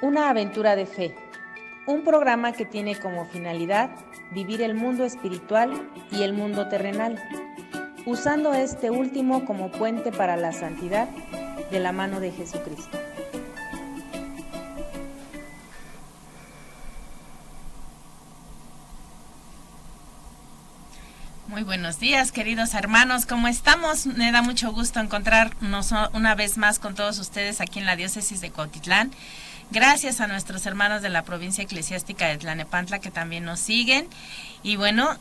Una aventura de fe, un programa que tiene como finalidad vivir el mundo espiritual y el mundo terrenal, usando este último como puente para la santidad de la mano de Jesucristo. Muy buenos días, queridos hermanos, ¿cómo estamos? Me da mucho gusto encontrarnos una vez más con todos ustedes aquí en la diócesis de Cuautitlán. Gracias a nuestros hermanos de la provincia eclesiástica de Tlalnepantla que también nos siguen. Y bueno,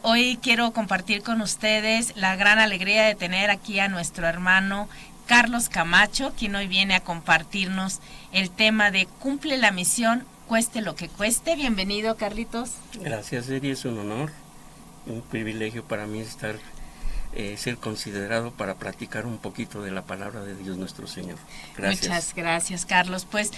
hoy quiero compartir con ustedes la gran alegría de tener aquí a nuestro hermano Carlos Camacho, quien hoy viene a compartirnos el tema de Cumple la misión, cueste lo que cueste. Bienvenido, Carlitos. Gracias, Eri, es un honor. Un privilegio para mí ser considerado para platicar un poquito de la palabra de Dios nuestro Señor. Gracias. Muchas gracias, Carlos. Pues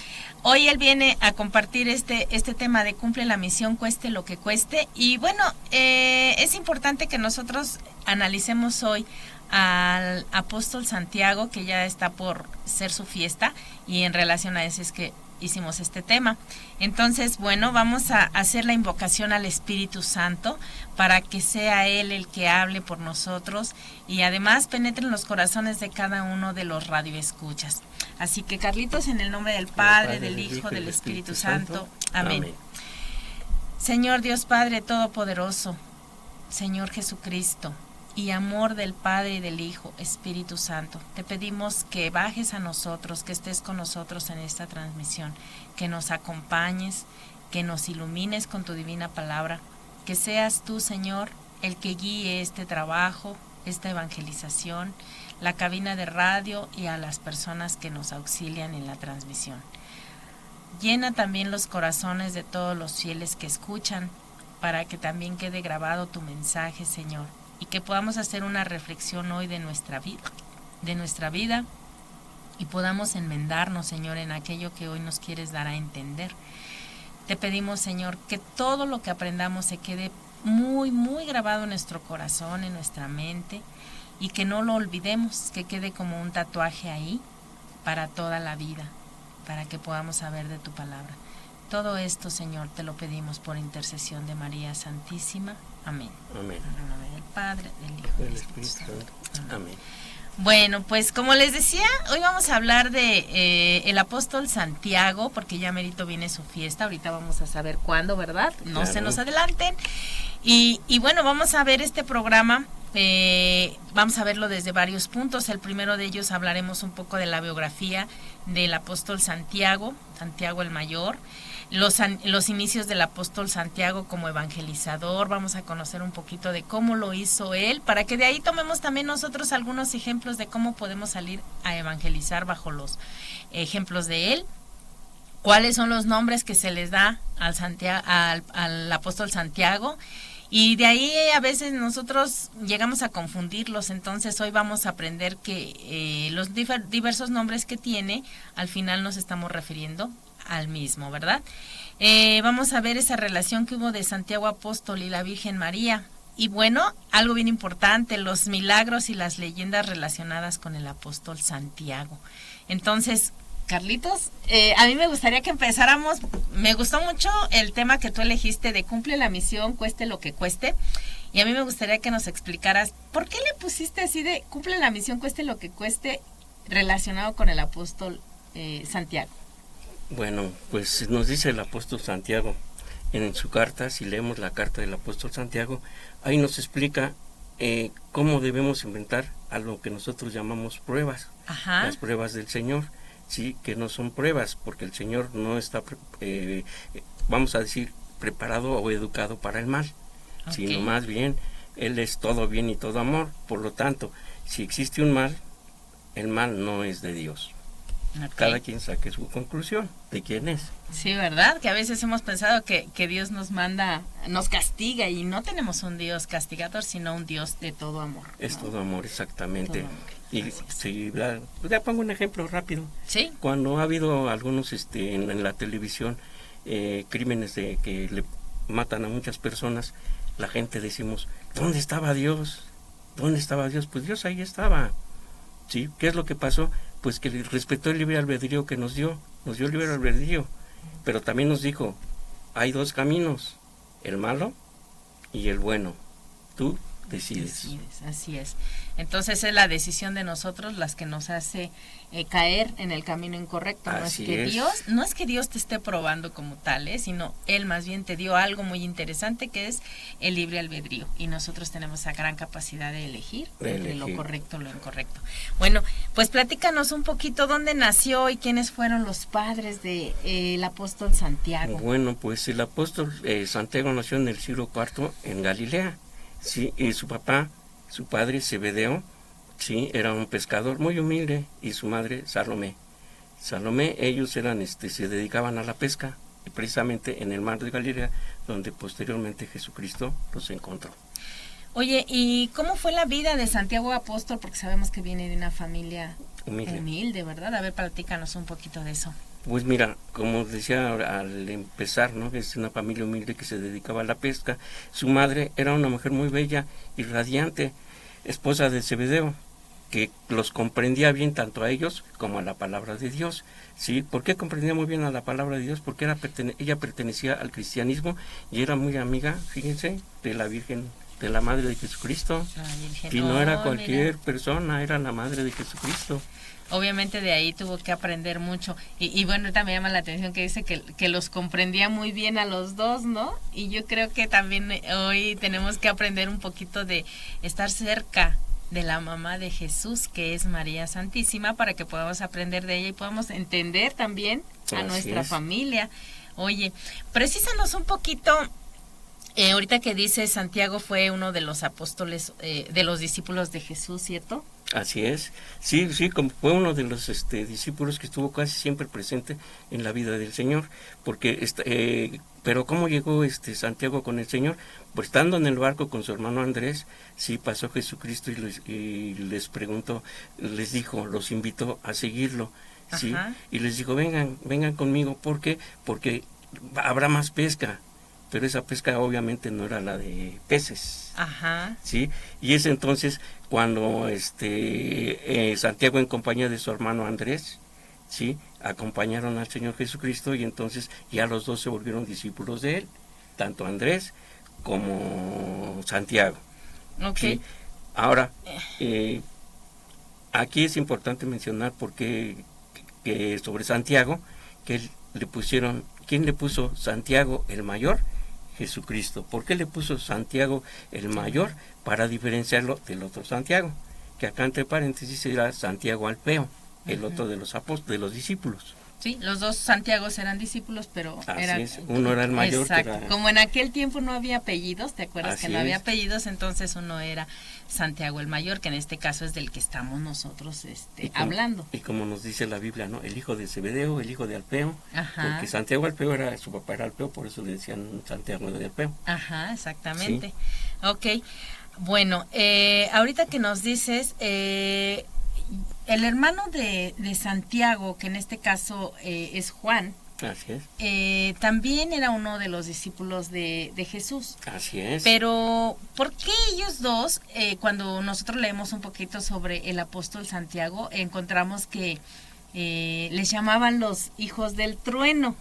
hoy él viene a compartir este tema de cumple la misión, cueste lo que cueste. Y bueno, es importante que nosotros analicemos hoy al apóstol Santiago, que ya está por ser su fiesta, y en relación a eso es que hicimos este tema. Entonces, bueno, vamos a hacer la invocación al Espíritu Santo para que sea Él el que hable por nosotros y además penetre en los corazones de cada uno de los radioescuchas. Así que, Carlitos, en el nombre del Padre, del Hijo, del Espíritu Santo. Amén. Señor Dios Padre Todopoderoso, Señor Jesucristo, y amor del Padre y del Hijo, Espíritu Santo, te pedimos que bajes a nosotros, que estés con nosotros en esta transmisión, que nos acompañes, que nos ilumines con tu divina palabra, que seas tú, Señor, el que guíe este trabajo, esta evangelización, la cabina de radio y a las personas que nos auxilian en la transmisión. Llena también los corazones de todos los fieles que escuchan, para que también quede grabado tu mensaje, Señor, y que podamos hacer una reflexión hoy de nuestra vida y podamos enmendarnos, Señor, en aquello que hoy nos quieres dar a entender. Te pedimos, Señor, que todo lo que aprendamos se quede muy, muy grabado en nuestro corazón, en nuestra mente, y que no lo olvidemos, que quede como un tatuaje ahí para toda la vida, para que podamos saber de tu palabra. Todo esto, Señor, te lo pedimos por intercesión de María Santísima. Amén. Amén. En el nombre del Padre, del Hijo y del Espíritu Santo. Amén. Bueno, pues como les decía, hoy vamos a hablar de el apóstol Santiago, porque ya merito viene su fiesta. Ahorita vamos a saber cuándo, ¿verdad? No Claro. se nos adelanten. Y bueno, vamos a ver este programa. Vamos a verlo desde varios puntos. El primero de ellos hablaremos un poco de la biografía del apóstol Santiago, Santiago el Mayor. Los inicios del apóstol Santiago como evangelizador, vamos a conocer un poquito de cómo lo hizo él, para que de ahí tomemos también nosotros algunos ejemplos de cómo podemos salir a evangelizar bajo los ejemplos de él. Cuáles son los nombres que se les da al apóstol Santiago, y de ahí a veces nosotros llegamos a confundirlos. Entonces hoy vamos a aprender que los diversos nombres que tiene, al final nos estamos refiriendo al mismo, ¿verdad? Vamos a ver esa relación que hubo de Santiago Apóstol y la Virgen María. Y bueno, algo bien importante, los milagros y las leyendas relacionadas con el apóstol Santiago. Entonces, Carlitos, a mí me gustaría que empezáramos. Me gustó mucho el tema que tú elegiste de cumple la misión, cueste lo que cueste. Y a mí me gustaría que nos explicaras, ¿por qué le pusiste así de cumple la misión, cueste lo que cueste, relacionado con el apóstol Santiago? Bueno, pues nos dice el apóstol Santiago en su carta, si leemos la carta del apóstol Santiago, ahí nos explica cómo debemos inventar a lo que nosotros llamamos pruebas. Ajá. Las pruebas del Señor, sí, que no son pruebas, porque el Señor no está, vamos a decir, preparado o educado para el mal, Okay. sino más bien, Él es todo bien y todo amor. Por lo tanto, si existe un mal, el mal no es de Dios. Okay. Cada quien saque su conclusión de quién es. Sí, ¿verdad? Que a veces hemos pensado que Dios nos manda, nos castiga, y no tenemos un Dios castigador, sino un Dios de todo amor, ¿no? Es todo amor, exactamente. Todo amor. Y si le pongo un ejemplo rápido. Sí. Cuando ha habido algunos en la televisión crímenes de que le matan a muchas personas, la gente decimos, ¿dónde estaba Dios? ¿Dónde estaba Dios? Pues Dios ahí estaba. ¿Sí? ¿Qué es lo que pasó? Pues que respetó el libre albedrío que nos dio nos dio libre albedrío, pero también nos dijo, hay dos caminos, el malo y el bueno. Tú decides. Así es. Entonces es la decisión de nosotros las que nos hace caer en el camino incorrecto. Así No es que Dios te esté probando como tal, sino Él más bien te dio algo muy interesante que es el libre albedrío. Y nosotros tenemos esa gran capacidad de elegir entre lo correcto o lo incorrecto. Bueno, pues platícanos un poquito dónde nació y quiénes fueron los padres de el apóstol Santiago. Bueno, pues el apóstol Santiago nació en el siglo IV en Galilea. Sí, y su padre Zebedeo, sí, era un pescador muy humilde, y su madre Salomé. Ellos eran, se dedicaban a la pesca, y precisamente en el mar de Galilea, donde posteriormente Jesucristo los encontró. Oye, ¿y cómo fue la vida de Santiago Apóstol? Porque sabemos que viene de una familia humilde, ¿verdad? A ver, platícanos un poquito de eso. Pues mira, como decía al empezar, ¿no? Es una familia humilde que se dedicaba a la pesca. Su madre era una mujer muy bella y radiante, esposa de Zebedeo, que los comprendía bien tanto a ellos como a la palabra de Dios. ¿Sí? ¿Por qué comprendía muy bien a la palabra de Dios? Porque ella pertenecía al cristianismo y era muy amiga, fíjense, de la Virgen, de la Madre de Jesucristo. Y no era cualquier persona, era la Madre de Jesucristo. Obviamente de ahí tuvo que aprender mucho. Y bueno, también llama la atención que dice que los comprendía muy bien a los dos, ¿no? Y yo creo que también hoy tenemos que aprender un poquito de estar cerca de la mamá de Jesús, que es María Santísima, para que podamos aprender de ella y podamos entender también a nuestra familia. Oye, precísanos un poquito. Ahorita que dice Santiago fue uno de los apóstoles, de los discípulos de Jesús, ¿cierto? Así es, sí, como fue uno de los discípulos que estuvo casi siempre presente en la vida del Señor, porque pero ¿cómo llegó Santiago con el Señor? Pues estando en el barco con su hermano Andrés, sí pasó Jesucristo y les preguntó, les dijo, los invitó a seguirlo, sí, y les dijo, vengan conmigo, ¿por qué? Porque habrá más pesca. Pero esa pesca obviamente no era la de peces. ¿Sí? Y es entonces cuando Santiago en compañía de su hermano Andrés, ¿sí? Acompañaron al Señor Jesucristo y entonces ya los dos se volvieron discípulos de él, tanto Andrés como Santiago. Okay. ¿Sí? Ahora, aquí es importante mencionar porque que sobre Santiago, que ¿quién le puso Santiago el mayor? Jesucristo. ¿Por qué le puso Santiago el mayor? Para diferenciarlo del otro Santiago, que acá entre paréntesis era Santiago Alfeo, el otro de los apóstoles, de los discípulos. Sí, los dos Santiagos eran discípulos, pero uno era el mayor. Exacto. Como en aquel tiempo no había apellidos, ¿te acuerdas que no había apellidos? Entonces uno era Santiago el mayor, que en este caso es del que estamos nosotros hablando. Y como nos dice la Biblia, ¿no? El hijo de Zebedeo, el hijo de Alfeo, porque Santiago Alfeo su papá era Alfeo, por eso le decían Santiago de Alfeo. Exactamente. ¿Sí? Ok, bueno, ahorita que nos dices, el hermano de Santiago, que en este caso es Juan, así es, también era uno de los discípulos de Jesús. Así es. Pero, ¿por qué ellos dos, cuando nosotros leemos un poquito sobre el apóstol Santiago, encontramos que les llamaban los hijos del trueno?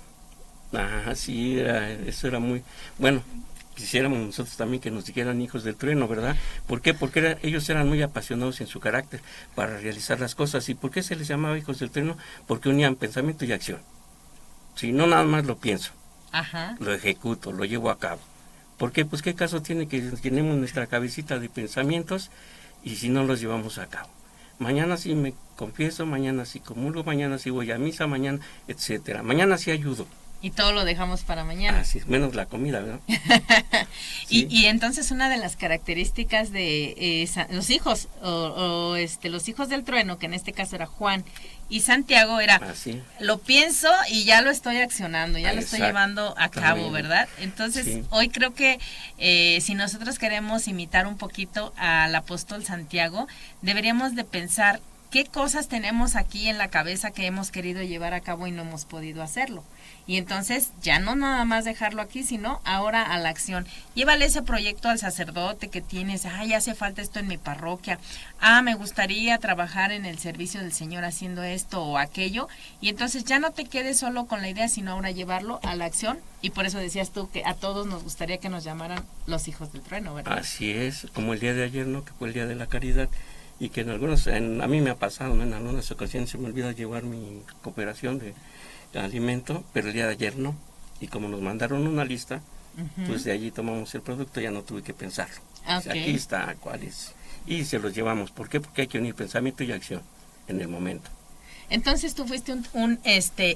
Sí, eso era muy... Bueno, quisiéramos nosotros también que nos dijeran hijos del trueno, ¿verdad? ¿Por qué? Porque ellos eran muy apasionados en su carácter para realizar las cosas. ¿Y por qué se les llamaba hijos del trueno? Porque unían pensamiento y acción. Si no, nada más lo pienso, lo ejecuto, lo llevo a cabo. ¿Por qué? Pues qué caso tiene que llenemos nuestra cabecita de pensamientos y si no los llevamos a cabo. Mañana sí me confieso, mañana sí comulgo, mañana sí voy a misa, mañana, etcétera. Mañana sí ayudo. Y todo lo dejamos para mañana. Así es, menos la comida, ¿verdad? Sí. Y entonces una de las características de los hijos, los hijos del trueno, que en este caso era Juan y Santiago, era, lo pienso y ya lo estoy accionando, ya lo estoy llevando a cabo, ¿verdad? Entonces, hoy creo que si nosotros queremos imitar un poquito al apóstol Santiago, deberíamos de pensar qué cosas tenemos aquí en la cabeza que hemos querido llevar a cabo y no hemos podido hacerlo. Y entonces ya no nada más dejarlo aquí, sino ahora a la acción. Llévale ese proyecto al sacerdote que tienes, ya hace falta esto en mi parroquia, me gustaría trabajar en el servicio del Señor haciendo esto o aquello, y entonces ya no te quedes solo con la idea, sino ahora llevarlo a la acción, y por eso decías tú que a todos nos gustaría que nos llamaran los hijos del trueno, ¿verdad? Así es, como el día de ayer, ¿no? Que fue el día de la caridad, y que a mí me ha pasado, ¿no? En algunas ocasiones se me olvida llevar mi cooperación de alimento, pero el día de ayer no, y como nos mandaron una lista, pues de allí tomamos el producto, ya no tuve que pensarlo. Okay. O sea, aquí está cuál es, y se los llevamos. ¿Por qué? Porque hay que unir pensamiento y acción en el momento. Entonces tú fuiste un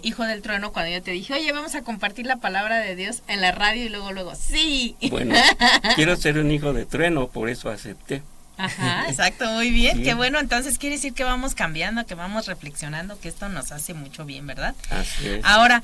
hijo del trueno cuando yo te dije, oye, vamos a compartir la palabra de Dios en la radio, y luego, ¡sí! Bueno, quiero ser un hijo de trueno, por eso acepté. Ajá, exacto, muy bien, Sí. qué bueno, entonces quiere decir que vamos cambiando, que vamos reflexionando, que esto nos hace mucho bien, ¿verdad? Así es. Ahora,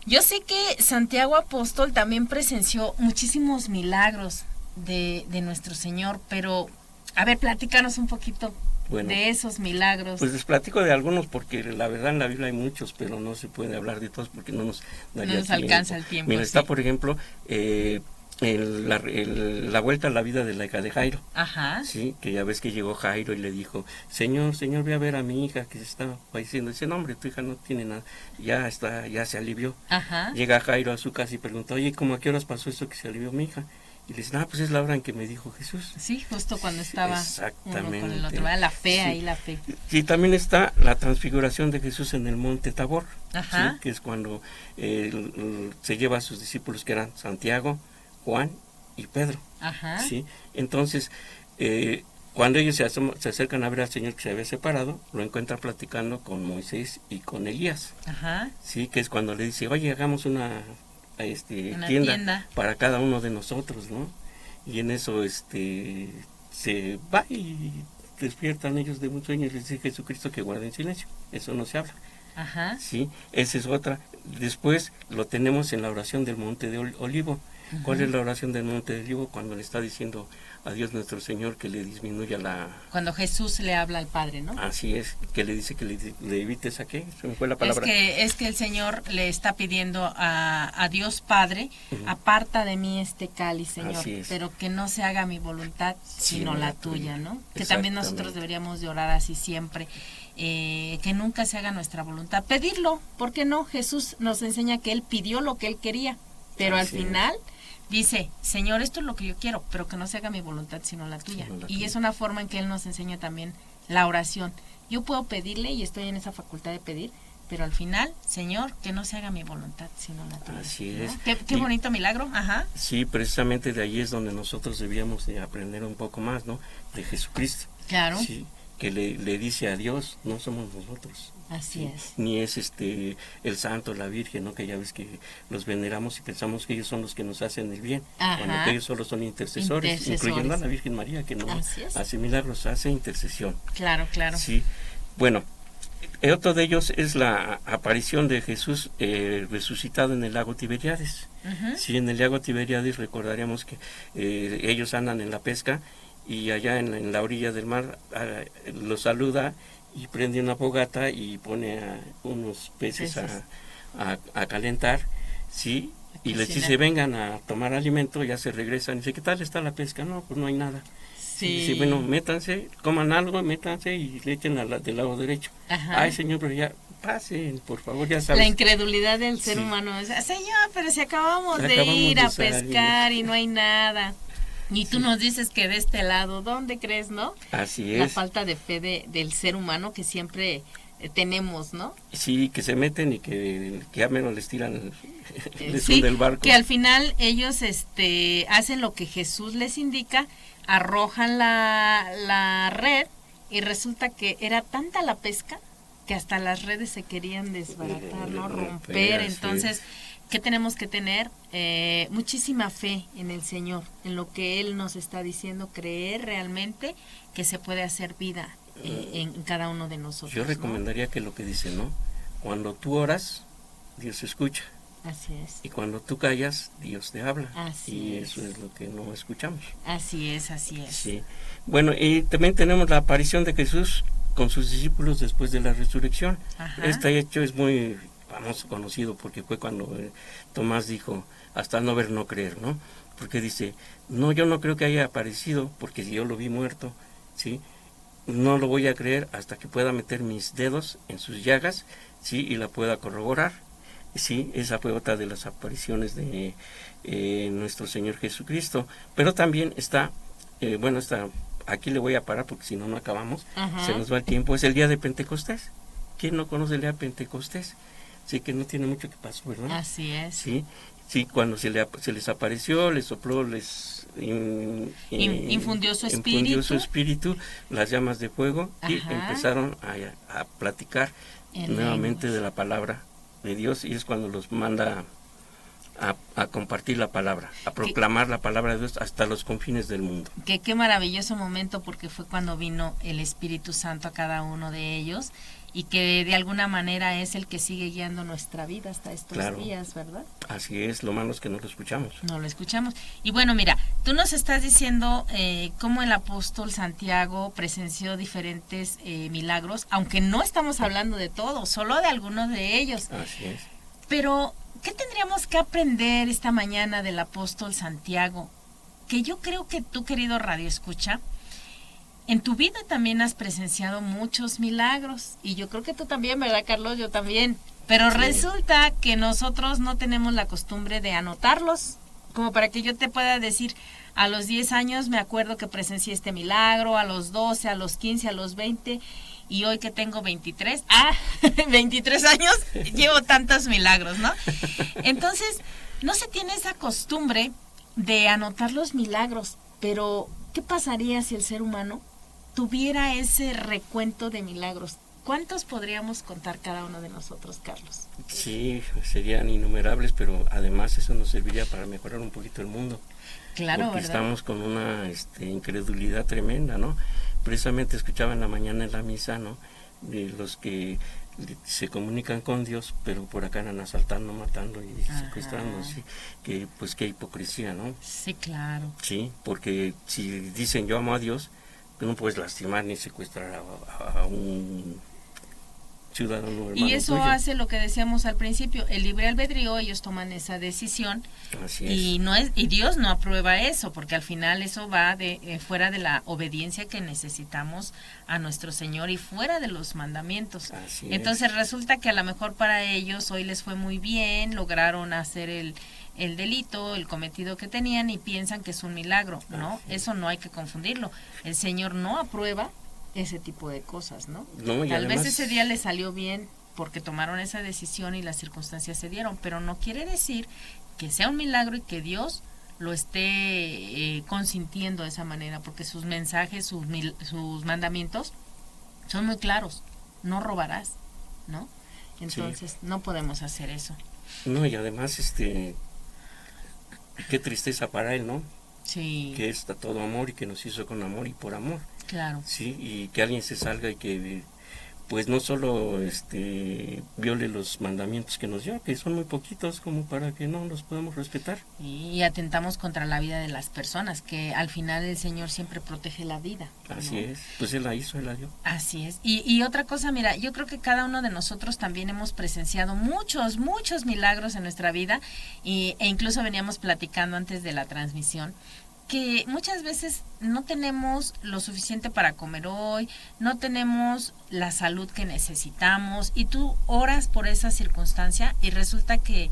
yo sé que Santiago Apóstol también presenció muchísimos milagros de nuestro Señor, pero, a ver, platícanos un poquito de esos milagros. Pues les platico de algunos, porque la verdad en la Biblia hay muchos, pero no se puede hablar de todos porque no nos daría tiempo. Alcanza el tiempo. Mira, sí. está por ejemplo la vuelta a la vida de la hija de Jairo. Ajá. Sí, que ya ves que llegó Jairo y le dijo, Señor, ve a ver a mi hija que se está padeciendo. Dice, no, hombre, tu hija no tiene nada, ya se alivió. Ajá. Llega Jairo a su casa y pregunta, oye, ¿cómo a qué horas pasó esto que se alivió mi hija? Y le dice, pues es la hora en que me dijo Jesús. Sí, justo cuando estaba exactamente uno con el otro, ¿verdad? La fe, sí. Ahí la fe. Sí, también está la transfiguración de Jesús en el monte Tabor. Ajá. ¿Sí? Que es cuando se lleva a sus discípulos, que eran Santiago, Juan y Pedro. Ajá. ¿Sí? Entonces, cuando ellos se acercan a ver al Señor que se había separado, lo encuentran platicando con Moisés y con Elías. Ajá. Sí, que es cuando le dice, oye, hagamos una tienda para cada uno de nosotros, ¿no? Y en eso se va y despiertan ellos de un sueño y les dice Jesucristo que guarden silencio, eso no se habla. Ajá. Sí, esa es otra. Después lo tenemos en la oración del Monte de Olivo. Uh-huh. ¿Cuál es la oración del Monte de Olivo? Cuando le está diciendo a Dios nuestro Señor que le disminuya Cuando Jesús le habla al Padre, ¿no? Así es, que le dice que le evites a qué, se me fue la palabra. Es que el Señor le está pidiendo a Dios Padre, uh-huh. Aparta de mí este cáliz, Señor, pero que no se haga mi voluntad, sino la tuya, ¿no? Que también nosotros deberíamos de orar así siempre. Que nunca se haga nuestra voluntad, pedirlo, ¿por qué no? Jesús nos enseña que Él pidió lo que Él quería, pero al final dice, Señor, esto es lo que yo quiero, pero que no se haga mi voluntad sino la tuya. Y es una forma en que Él nos enseña también la oración. Yo puedo pedirle y estoy en esa facultad de pedir, pero al final, Señor, que no se haga mi voluntad sino la tuya. Así es. ¿No? Qué bonito milagro. Ajá. Sí, precisamente de ahí es donde nosotros debíamos de aprender un poco más, ¿no? De Jesucristo. Claro. Sí, que le dice a Dios, no somos nosotros. Así es. Ni es el santo, la virgen, ¿no? Que ya ves que los veneramos y pensamos que ellos son los que nos hacen el bien. Ajá. Cuando ellos solo son intercesores, incluyendo a la Virgen María, que no hace milagros, hace intercesión. Claro, claro. Sí. Bueno, otro de ellos es la aparición de Jesús resucitado en el lago Tiberíades. Uh-huh. Sí, en el lago Tiberíades recordaríamos que ellos andan en la pesca y allá en la orilla del mar los saluda y prende una fogata y pone unos peces a calentar, ¿sí? Y les dice, vengan a tomar alimento, ya se regresan. Y dice, ¿qué tal está la pesca? No, pues no hay nada. Sí. Y dice, bueno, métanse, coman algo, métanse y le echen del lado derecho. Ajá. Ay, Señor, pero ya pasen, por favor, ya sabes. La incredulidad del ser humano. Señor, pero si acabamos de ir a pescar y no hay nada. Y tú nos dices que de este lado, ¿dónde crees, no? Así es. La falta de fe del ser humano que siempre tenemos, ¿no? Sí, que se meten y que ya menos les tiran, les hunde el barco. Que al final ellos hacen lo que Jesús les indica, arrojan la red y resulta que era tanta la pesca que hasta las redes se querían desbaratar, ¿no? Romper, entonces... ¿Qué tenemos que tener? Muchísima fe en el Señor, en lo que Él nos está diciendo, creer realmente que se puede hacer vida en cada uno de nosotros. Yo recomendaría que lo que dice, ¿no? Cuando tú oras, Dios escucha. Así es. Y cuando tú callas, Dios te habla. Así es. Eso es lo que no escuchamos. Así es, así es. Sí. Bueno, y también tenemos la aparición de Jesús con sus discípulos después de la resurrección. Ajá. Este hecho es muy famoso, conocido, porque fue cuando Tomás dijo, hasta no ver, no creer, ¿no? Porque dice, no, yo no creo que haya aparecido, porque si yo lo vi muerto, ¿sí? No lo voy a creer hasta que pueda meter mis dedos en sus llagas, ¿sí? Y la pueda corroborar. Sí, esa fue otra de las apariciones de nuestro Señor Jesucristo. Pero también está, aquí le voy a parar porque si no, no acabamos. Ajá. Se nos va el tiempo. Es el día de Pentecostés. ¿Quién no conoce el día de Pentecostés? Sí, que no tiene mucho que pasó, ¿verdad? Así es. Sí, sí, cuando se les apareció, les sopló, infundió su espíritu, las llamas de fuego. Ajá. Y empezaron a platicar nuevamente de la palabra de Dios, y es cuando los manda a compartir la palabra, a proclamar la palabra de Dios hasta los confines del mundo. Qué maravilloso momento, porque fue cuando vino el Espíritu Santo a cada uno de ellos, y que de alguna manera es el que sigue guiando nuestra vida hasta estos días, ¿verdad? Así es, lo malo es que no lo escuchamos. No lo escuchamos. Y bueno, mira, tú nos estás diciendo cómo el apóstol Santiago presenció diferentes milagros, aunque no estamos hablando de todos, solo de algunos de ellos. Así es. Pero, ¿qué tendríamos que aprender esta mañana del apóstol Santiago? Que yo creo que tú, querido Radio Escucha, en tu vida también has presenciado muchos milagros, y yo creo que tú también, ¿verdad, Carlos? Yo también. Pero sí, resulta que nosotros no tenemos la costumbre de anotarlos, como para que yo te pueda decir, a los 10 años me acuerdo que presencié este milagro, a los 12, a los 15, a los 20, y hoy que tengo 23, 23 años, llevo tantos milagros, ¿no? Entonces, no se tiene esa costumbre de anotar los milagros, pero ¿qué pasaría si el ser humano tuviera ese recuento de milagros? ¿Cuántos podríamos contar cada uno de nosotros, Carlos? Sí, serían innumerables, pero además eso nos serviría para mejorar un poquito el mundo. Claro, porque ¿verdad? Estamos con una incredulidad tremenda, ¿no? Precisamente escuchaba en la mañana en la misa, ¿no? De los que se comunican con Dios, pero por acá andan asaltando, matando y secuestrando, ¿sí? Que pues qué hipocresía, ¿no? Sí, claro. Sí, porque si dicen yo amo a Dios, no puedes lastimar ni secuestrar a un ciudadano hermano y eso tuyo. Hace lo que decíamos al principio, el libre albedrío, ellos toman esa decisión. Así es. Y Dios no aprueba eso, porque al final eso va fuera de la obediencia que necesitamos a nuestro Señor y fuera de los mandamientos. Así Entonces resulta que a lo mejor para ellos hoy les fue muy bien, lograron hacer el delito, el cometido que tenían, y piensan que es un milagro, ¿no? Eso no hay que confundirlo. El Señor no aprueba ese tipo de cosas, ¿no? Tal vez ese día les salió bien porque tomaron esa decisión y las circunstancias se dieron, pero no quiere decir que sea un milagro y que Dios lo esté consintiendo de esa manera, porque sus mensajes, sus mandamientos son muy claros. No robarás, ¿no? Entonces no podemos hacer eso. No, y además qué tristeza para él, ¿no? Sí. Que está todo amor y que nos hizo con amor y por amor. Claro. Sí, y que alguien se salga y que pues no solo viole los mandamientos que nos dio, que son muy poquitos como para que no los podamos respetar. Y atentamos contra la vida de las personas, que al final el Señor siempre protege la vida, ¿no? Así es, pues Él la hizo, Él la dio. Así es. Y otra cosa, mira, yo creo que cada uno de nosotros también hemos presenciado muchos milagros en nuestra vida, e incluso veníamos platicando antes de la transmisión, que muchas veces no tenemos lo suficiente para comer hoy, no tenemos la salud que necesitamos, y tú oras por esa circunstancia y resulta que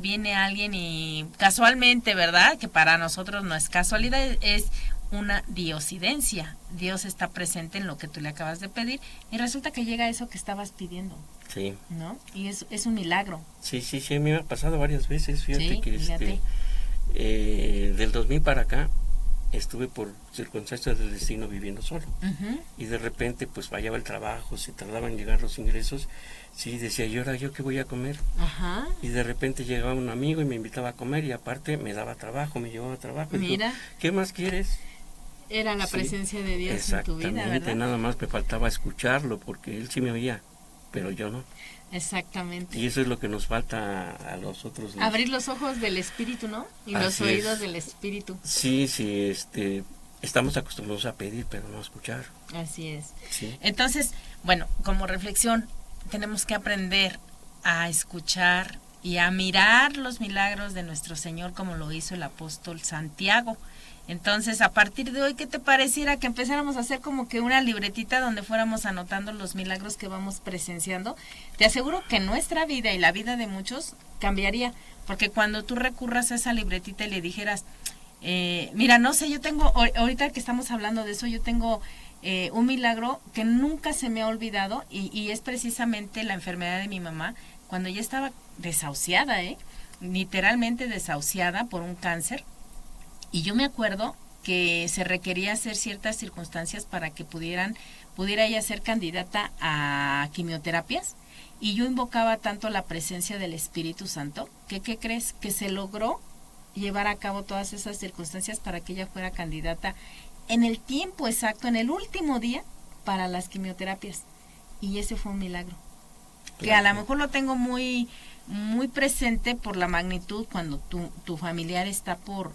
viene alguien y casualmente, ¿verdad? Que para nosotros no es casualidad, es una diosidencia. Dios está presente en lo que tú le acabas de pedir y resulta que llega eso que estabas pidiendo. Sí. ¿No? Y es un milagro. Sí, a mí me ha pasado varias veces, fíjate que fíjate. Del 2000 para acá estuve por circunstancias del destino viviendo solo. Y de repente pues fallaba el trabajo, se tardaban en llegar los ingresos. Sí, decía yo, ahora yo qué voy a comer. Y de repente llegaba un amigo y me invitaba a comer y aparte me daba trabajo, me llevaba trabajo. Mira. Digo, ¿qué más quieres? Era la presencia de Dios en tu vida, ¿verdad? Nada más me faltaba escucharlo porque Él sí me oía, pero yo no. Exactamente. Y eso es lo que nos falta a los otros. Abrir los ojos del espíritu, ¿no? Y los oídos del espíritu. Sí, estamos acostumbrados a pedir, pero no a escuchar. Así es. Sí. Entonces, bueno, como reflexión, tenemos que aprender a escuchar y a mirar los milagros de nuestro Señor como lo hizo el apóstol Santiago. Entonces, a partir de hoy, ¿qué te pareciera que empezáramos a hacer como que una libretita donde fuéramos anotando los milagros que vamos presenciando? Te aseguro que nuestra vida y la vida de muchos cambiaría, porque cuando tú recurras a esa libretita y le dijeras, mira, no sé, yo tengo, ahorita que estamos hablando de eso, yo tengo un milagro que nunca se me ha olvidado y es precisamente la enfermedad de mi mamá, cuando ella estaba desahuciada, literalmente desahuciada por un cáncer. Y yo me acuerdo que se requería hacer ciertas circunstancias para que pudiera ella ser candidata a quimioterapias, y yo invocaba tanto la presencia del Espíritu Santo que, ¿qué crees? Que se logró llevar a cabo todas esas circunstancias para que ella fuera candidata en el tiempo exacto, en el último día, para las quimioterapias. Y ese fue un milagro. Que a lo mejor lo tengo muy, muy presente por la magnitud cuando tu familiar está por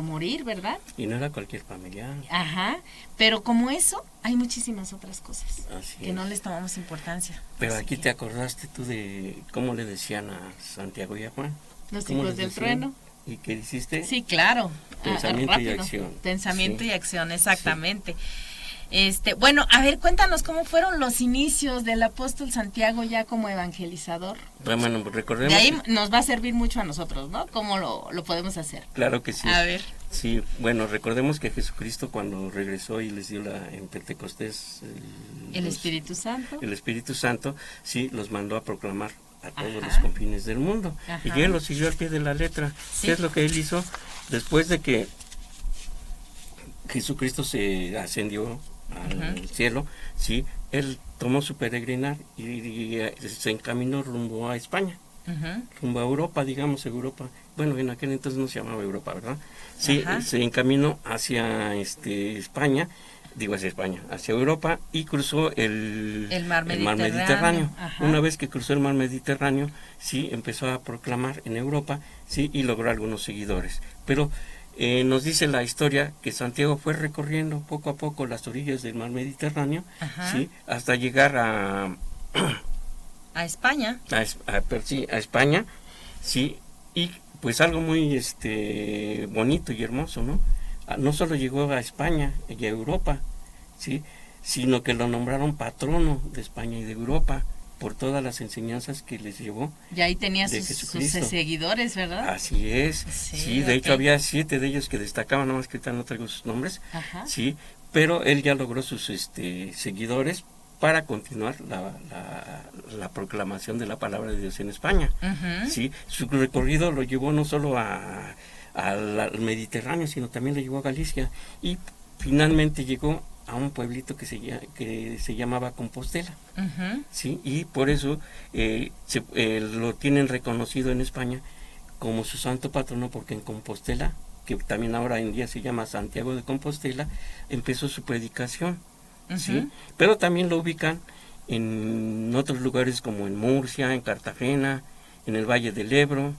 morir, ¿verdad? Y no era cualquier familiar. Ajá, pero como eso, hay muchísimas otras cosas Así que es. no les tomamos importancia. Pero Así aquí que, te acordaste tú de cómo le decían a Santiago y a Juan. los ¿Cómo hijos les del decían? trueno. ¿Y qué hiciste? Sí, claro. Pensamiento y rápido. acción. Pensamiento Sí. y acción, exactamente. Bueno, a ver, cuéntanos cómo fueron los inicios del apóstol Santiago ya como evangelizador. Bueno, pues recordemos. De ahí nos va a servir mucho a nosotros, ¿no? ¿Cómo lo podemos hacer? Claro que sí. A ver. Sí, bueno, recordemos que Jesucristo cuando regresó y les dio en Pentecostés El Espíritu Santo. el Espíritu Santo, sí, los mandó a proclamar a todos Ajá. los confines del mundo. Ajá. Y él lo siguió al pie de la letra. Sí. ¿Qué es lo que él hizo? Después de que Jesucristo se ascendió al cielo, sí, él tomó su peregrinar y se encaminó rumbo a España, rumbo a Europa, digamos Europa. Bueno, en aquel entonces no se llamaba Europa, ¿verdad? Sí, Ajá. se encaminó hacia España, hacia Europa, y cruzó el Mar Mediterráneo. Ajá. Una vez que cruzó el mar Mediterráneo, sí, empezó a proclamar en Europa, sí, y logró algunos seguidores. Pero nos dice la historia que Santiago fue recorriendo poco a poco las orillas del mar Mediterráneo, Ajá. sí, hasta llegar a España. a España, sí, y pues algo muy bonito y hermoso, ¿no? No solo llegó a España y a Europa, sí, sino que lo nombraron patrono de España y de Europa por todas las enseñanzas que les llevó. Y ahí tenía de sus Jesucristo. seguidores, ¿verdad? Así es, sí, de hecho había 7 de ellos que destacaban, nada más que ahorita no traigo sus nombres, Ajá. sí, pero él ya logró sus seguidores para continuar la proclamación de la palabra de Dios en España. Ujú. Sí, su recorrido lo llevó no solo al Mediterráneo, sino también lo llevó a Galicia, y finalmente llegó a un pueblito que se llamaba Compostela. Ujú. Sí, y por eso lo tienen reconocido en España como su santo patrono, porque en Compostela, que también ahora en día se llama Santiago de Compostela, empezó su predicación. Ujú. ¿Sí? Pero también lo ubican en otros lugares como en Murcia, en Cartagena, en el Valle del Ebro,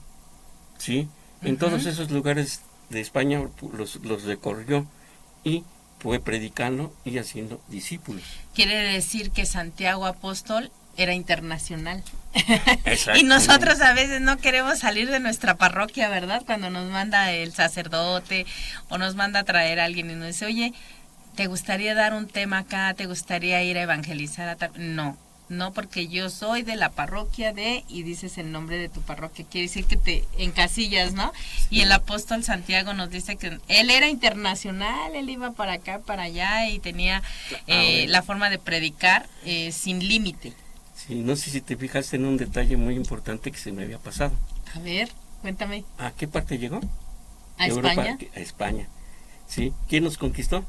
¿sí? En Ujú. todos esos lugares de España los recorrió y fue predicando y haciendo discípulos. Quiere decir que Santiago Apóstol era internacional. Exacto. Y nosotros a veces no queremos salir de nuestra parroquia, ¿verdad? Cuando nos manda el sacerdote o nos manda a traer a alguien y nos dice, oye, ¿te gustaría dar un tema acá? ¿Te gustaría ir a evangelizar a tal? No, porque yo soy de la parroquia y dices el nombre de tu parroquia, quiere decir que te encasillas, ¿no? Y el apóstol Santiago nos dice que él era internacional, él iba para acá, para allá y tenía la forma de predicar sin límite. Sí, no sé si te fijaste en un detalle muy importante que se me había pasado. A ver, cuéntame. ¿A qué parte llegó? ¿A De Europa, España? a España. ¿Sí? ¿Quién nos conquistó?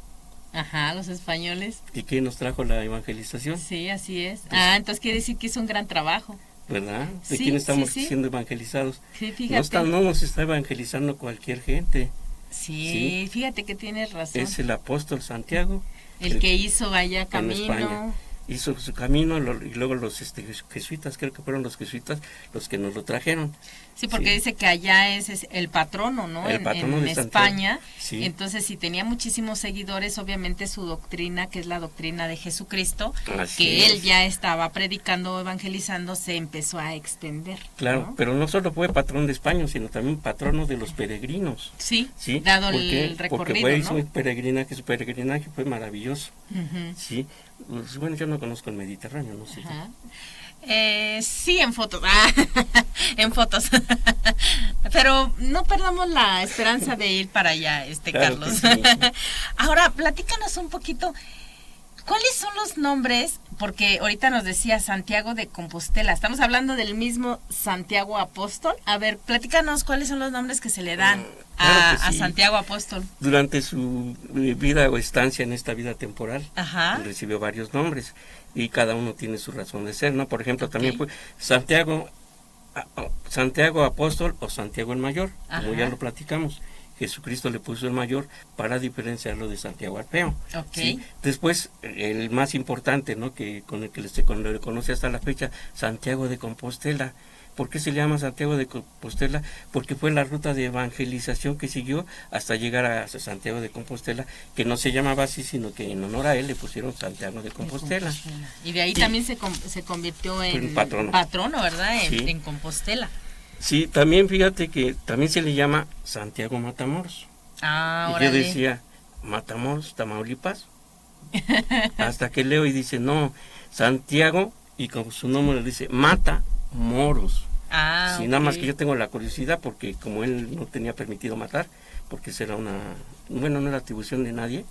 Ajá, los españoles. ¿Y quién nos trajo la evangelización? Sí, así es. Pues, entonces quiere decir que es un gran trabajo. ¿Verdad? ¿De Sí, quién estamos sí, sí. siendo evangelizados? Sí, fíjate. No nos está evangelizando cualquier gente. Sí, Sí. fíjate que tienes razón. Es el apóstol Santiago. El que hizo allá en camino. España. hizo su camino y luego los jesuitas, creo que fueron los jesuitas los que nos lo trajeron. Sí, porque dice que allá es el patrono, ¿no? El patrono en de España. Sí. Entonces, si tenía muchísimos seguidores, obviamente su doctrina, que es la doctrina de Jesucristo, Así que es. él ya estaba predicando, evangelizando, se empezó a extender. Claro, ¿no? pero no solo fue patrón de España, sino también patrono de los peregrinos. Sí, Sí, dado ¿por qué? el recorrido, Porque fue, ¿no? hizo un peregrinaje, su peregrinaje fue maravilloso. Ujú. Sí, pues, bueno, yo no conozco el Mediterráneo, no sé. Ajá. Sí, en fotos. En fotos. Pero no perdamos la esperanza de ir para allá, Claro Carlos. que sí. Ahora, platícanos un poquito. ¿Cuáles son los nombres? Porque ahorita nos decía Santiago de Compostela. Estamos hablando del mismo Santiago Apóstol. A ver, platícanos cuáles son los nombres que se le dan Claro que a sí. Santiago Apóstol. Durante su vida o estancia en esta vida temporal, Ajá. recibió varios nombres y cada uno tiene su razón de ser, ¿no? Por ejemplo, Ok. también fue Santiago Apóstol o Santiago el Mayor, como Ajá. ya lo platicamos. Jesucristo le puso el mayor para diferenciarlo de Santiago Alfeo. Ok. ¿Sí? Después, el más importante, ¿no? Que con el que se le conoce hasta la fecha, Santiago de Compostela. ¿Por qué se le llama Santiago de Compostela? Porque fue la ruta de evangelización que siguió hasta llegar a Santiago de Compostela, que no se llamaba así, sino que en honor a él le pusieron Santiago de Compostela. Y de ahí Sí. también se convirtió en Patrono. ¿verdad? Sí. En Compostela. Sí, también fíjate que también se le llama Santiago Matamoros. Ah, Y yo órale. decía, Matamoros, Tamaulipas. Hasta que leo y dice, no, Santiago, y con su nombre le dice, Matamoros. Ah, Sí, ok. nada más que yo tengo la curiosidad porque como él no tenía permitido matar, porque esa era no era atribución de nadie,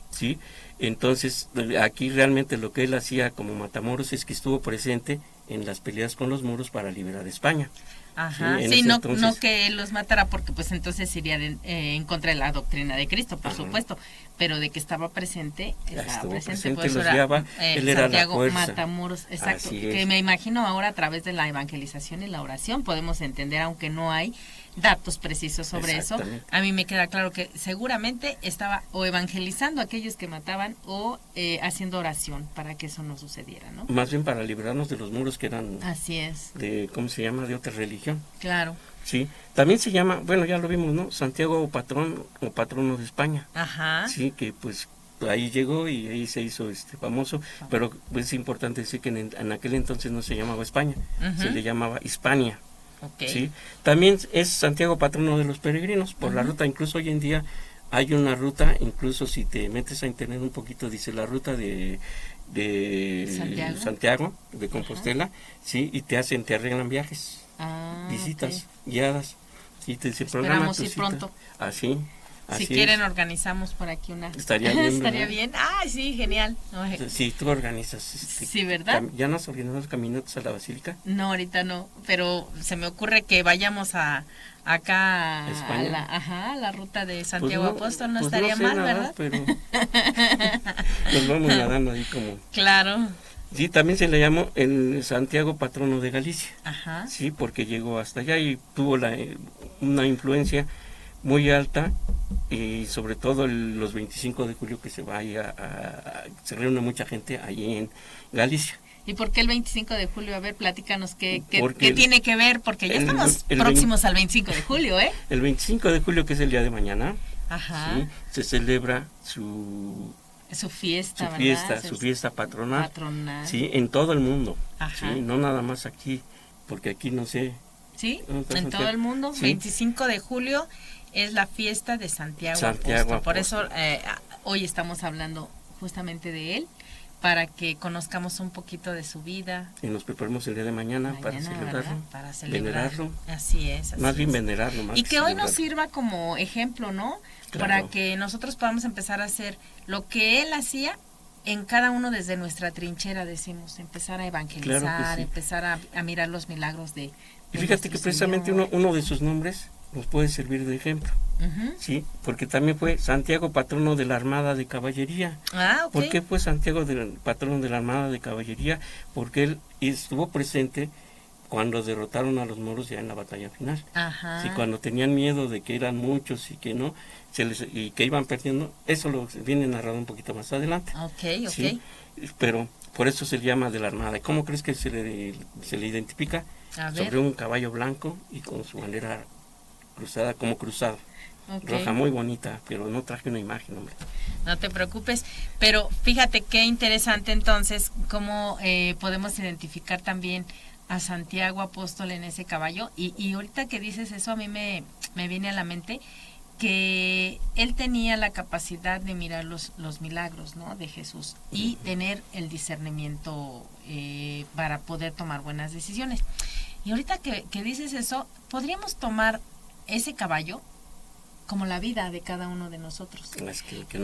¿sí? Entonces, aquí realmente lo que él hacía como Matamoros es que estuvo presente en las peleas con los moros para liberar España. Ajá, Sí, en sí, ese no, entonces- no que él los matara porque pues entonces iría en contra de la doctrina de Cristo, por Ajá. supuesto, pero de que estaba presente, Estuvo por presente, eso los era, guiaba, él era la Santiago fuerza. Matamoros, exacto, Así que es. me imagino ahora a través de la evangelización y la oración podemos entender, aunque no hay datos precisos sobre eso, Exactamente. a mí me queda claro que seguramente estaba o evangelizando a aquellos que mataban o haciendo oración para que eso no sucediera, ¿no? Más bien para librarnos de los muros que eran Así es, de, ¿cómo se llama?, de otra religión. claro, Sí, también se llama, bueno, ya lo vimos, ¿no? Santiago patrón o patrono de España. ajá, Sí, que pues ahí llegó y ahí se hizo famoso, pero es importante decir que en aquel entonces no se llamaba España, Ujú. se le llamaba Hispania. ok. ¿Sí? También es Santiago patrono de los peregrinos por la ruta, incluso hoy en día hay una ruta, incluso si te metes a internet un poquito, dice la ruta de Santiago de Compostela, sí, y te arreglan viajes, Ah, visitas ok. guiadas, y te dice Esperamos programa tu ir cita. pronto. Así Si es. quieren organizamos por aquí una. Estaría bien, Estaría ¿verdad? bien. Ah, sí, genial. No, Si tú organizas sí, ¿verdad? ¿Ya no has organizado caminatas a la basílica? no, ahorita no, pero se me ocurre que vayamos acá ¿España? a la ruta de Santiago Pues Apóstol, no pues estaría sé mal, nadar, ¿verdad? pero nos vamos nadando ahí como. Claro. Sí, también se le llamó el Santiago patrono de Galicia. Ajá. Sí, porque llegó hasta allá y tuvo una influencia muy alta, y sobre todo los 25 de julio que se vaya se reúne mucha gente allí en Galicia. ¿Y por qué el 25 de julio? A ver, platícanos qué Porque tiene que ver, porque ya el- estamos el próximos al 25 de julio, ¿eh? El 25 de julio, que es el día de mañana, Ajá. ¿sí? Se celebra su Su fiesta, ¿verdad? su fiesta patronal, Patronal. sí, en todo el mundo, Ajá. sí, no nada más aquí, porque aquí no sé. Sí, Entonces, en todo el mundo, sí. 25 de julio es la fiesta de Santiago Santiago Apóstol. Por Apóstol. eso hoy estamos hablando justamente de él, para que conozcamos un poquito de su vida. Y nos preparamos el día de mañana para Mañana, celebrarlo, ¿verdad? Para celebrar. venerarlo, Así es. más bien es. venerarlo, más Y que hoy nos celebrarlo. sirva como ejemplo, ¿no? Claro. Para que nosotros podamos empezar a hacer lo que él hacía en cada uno desde nuestra trinchera, decimos, empezar a evangelizar, Claro que sí. empezar a mirar los milagros de Y fíjate que nuestro precisamente Señor. uno de sus nombres nos puede servir de ejemplo, Ujú. sí, porque también fue Santiago patrono de la Armada de Caballería. Ah, ok. ¿Por qué fue Santiago patrono de la Armada de Caballería? Porque él estuvo presente cuando derrotaron a los moros ya en la batalla final. Ajá. Sí, cuando tenían miedo de que eran muchos y que no, y que iban perdiendo, eso lo viene narrado un poquito más adelante. Ok, ok. Sí, pero Por eso se le llama de la Armada. ¿Y cómo crees que se le identifica? Sobre un caballo blanco y con su bandera cruzada, como cruzado. Okay. Roja, muy bonita, pero no traje una imagen, hombre. No te preocupes, pero fíjate qué interesante entonces cómo podemos identificar también a Santiago Apóstol en ese caballo. Y ahorita que dices eso, a mí me viene a la mente que él tenía la capacidad de mirar los milagros, ¿no?, de Jesús y tener el discernimiento para poder tomar buenas decisiones. Y ahorita que dices eso, podríamos tomar ese caballo como la vida de cada uno de nosotros.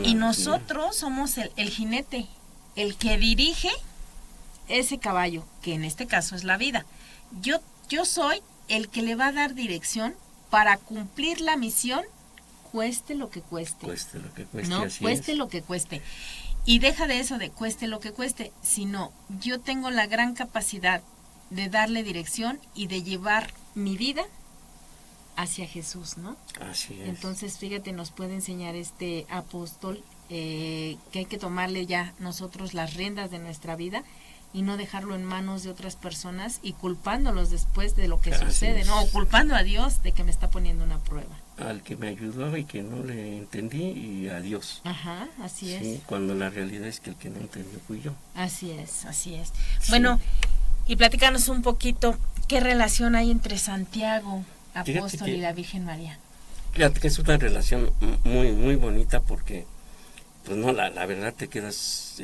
Y nosotros somos el jinete, el que dirige ese caballo, que en este caso es la vida. Yo soy el que le va a dar dirección para cumplir la misión, cueste lo que cueste. Cueste lo que cueste, no, así cueste es. lo que cueste. Y deja de eso de cueste lo que cueste, sino yo tengo la gran capacidad de darle dirección y de llevar mi vida hacia Jesús, ¿no? Así es. Entonces, fíjate, nos puede enseñar este apóstol que hay que tomarle ya nosotros las riendas de nuestra vida y no dejarlo en manos de otras personas y culpándolos después de lo que sucede, ¿no? O culpando a Dios de que me está poniendo una prueba. Al que me ayudó y que no le entendí, y a Dios. Ajá, así es. Sí, cuando la realidad es que el que no entendió fui yo. Así es, así es. Sí. Bueno, y platícanos un poquito, ¿qué relación hay entre Santiago Apóstol y la Virgen María? Fíjate que es una relación muy, muy bonita porque, pues no, la verdad te quedas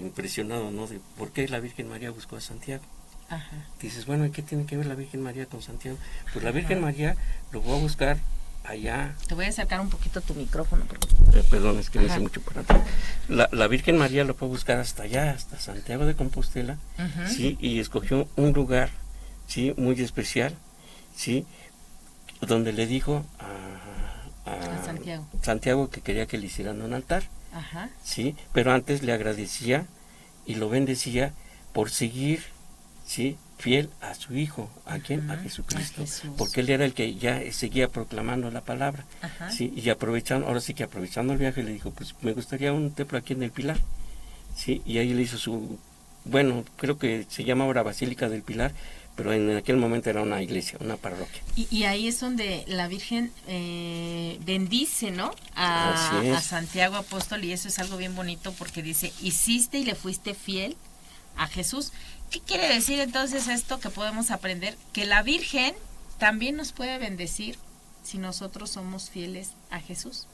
impresionado, ¿no? De por qué la Virgen María buscó a Santiago. Ajá. Dices, bueno, ¿y qué tiene que ver la Virgen María con Santiago? Pues la Virgen María lo va a buscar allá. Te voy a acercar un poquito tu micrófono. Perdón, es que me hice mucho para atrás. La Virgen María lo fue a buscar hasta allá, hasta Santiago de Compostela, sí, y escogió un lugar, sí, muy especial, sí, donde le dijo a Santiago que quería que le hicieran un altar. Ajá. Sí, pero antes le agradecía y lo bendecía por seguir, sí, fiel a su hijo. ¿A quién? A Jesucristo. A Jesús. Porque él era el que ya seguía proclamando la palabra. Ajá. Sí, y ahora sí que aprovechando el viaje le dijo, pues me gustaría un templo aquí en el Pilar. Sí, y ahí le hizo bueno, creo que se llama ahora Basílica del Pilar, pero en aquel momento era una iglesia, una parroquia. Y ahí es donde la Virgen bendice, ¿no?, a Santiago Apóstol, y eso es algo bien bonito porque dice, hiciste y le fuiste fiel a Jesús. ¿Qué quiere decir entonces esto que podemos aprender? Que la Virgen también nos puede bendecir si nosotros somos fieles a Jesús,